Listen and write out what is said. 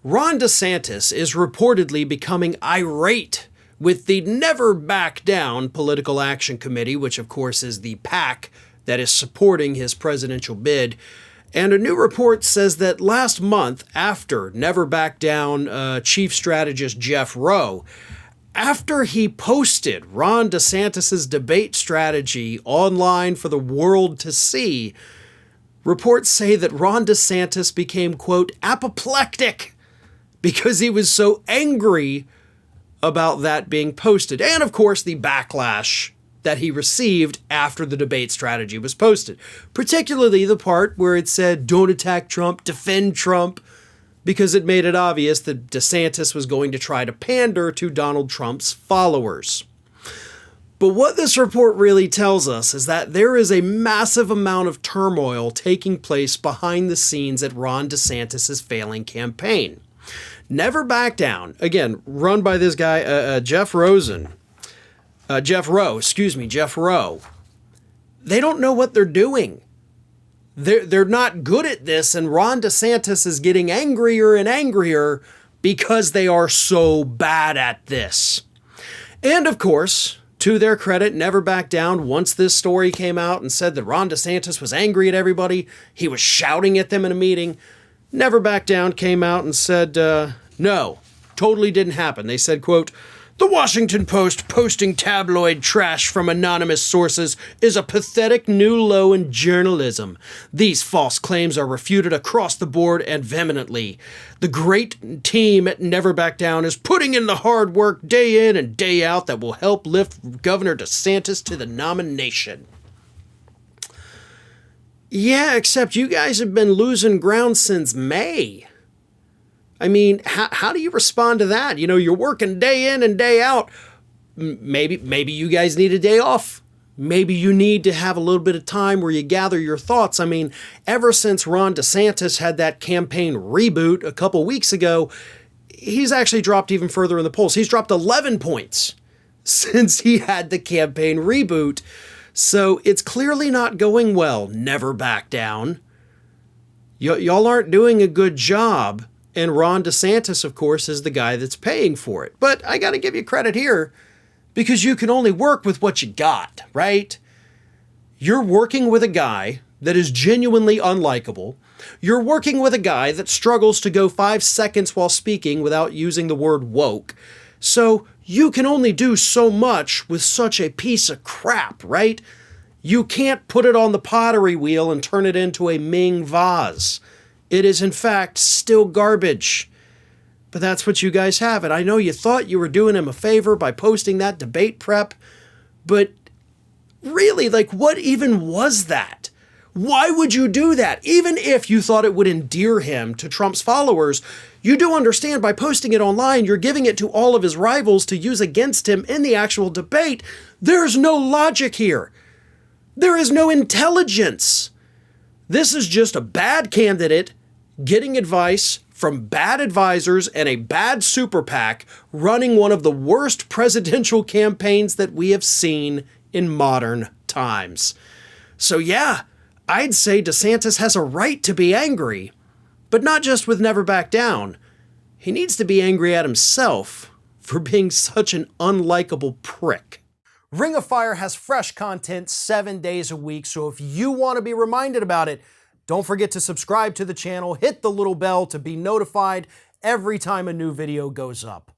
Ron DeSantis is reportedly becoming irate with the Never Back Down Political Action Committee, which of course is the PAC that is supporting his presidential bid. And a new report says that last month, after Never Back Down chief strategist Jeff Rowe, after he posted Ron DeSantis' debate strategy online for the world to see, reports say that Ron DeSantis became, quote, apoplectic because he was so angry about that being posted. And of course, the backlash that he received after the debate strategy was posted. Particularly the part where it said, don't attack Trump, defend Trump, because it made it obvious that DeSantis was going to try to pander to Donald Trump's followers. But what this report really tells us is that there is a massive amount of turmoil taking place behind the scenes at Ron DeSantis' failing campaign. Never Back Down, again, run by this guy, Jeff Rowe. They don't know what they're doing. They're not good at this, and Ron DeSantis is getting angrier and angrier because they are so bad at this. And of course, to their credit, Never Back Down, once this story came out and said that Ron DeSantis was angry at everybody, he was shouting at them in a meeting, Never Back Down came out and said, no, totally didn't happen. They said, quote, the Washington Post posting tabloid trash from anonymous sources is a pathetic new low in journalism. These false claims are refuted across the board and vehemently. The great team at Never Back Down is putting in the hard work day in and day out that will help lift Governor DeSantis to the nomination. Yeah, except you guys have been losing ground since May. I mean, how do you respond to that? You know, you're working day in and day out. Maybe you guys need a day off. Maybe you need to have a little bit of time where you gather your thoughts. I mean, ever since Ron DeSantis had that campaign reboot a couple weeks ago, he's actually dropped even further in the polls. He's dropped 11 points since he had the campaign reboot. So it's clearly not going well. Never Back Down. Y'all aren't doing a good job. And Ron DeSantis, of course, is the guy that's paying for it. But I got to give you credit here because you can only work with what you got, right? You're working with a guy that is genuinely unlikable. You're working with a guy that struggles to go 5 seconds while speaking without using the word woke. So you can only do so much with such a piece of crap, right? You can't put it on the pottery wheel and turn it into a Ming vase. It is, in fact, still garbage. But that's what you guys have. And I know you thought you were doing him a favor by posting that debate prep, but really, like, what even was that? Why would you do that? Even if you thought it would endear him to Trump's followers, you do understand by posting it online, you're giving it to all of his rivals to use against him in the actual debate. There's no logic here. There is no intelligence. This is just a bad candidate getting advice from bad advisors and a bad super PAC running one of the worst presidential campaigns that we have seen in modern times. So yeah, I'd say DeSantis has a right to be angry, but not just with Never Back Down. He needs to be angry at himself for being such an unlikable prick. Ring of Fire has fresh content 7 days a week, so if you want to be reminded about it, don't forget to subscribe to the channel, hit the little bell to be notified every time a new video goes up.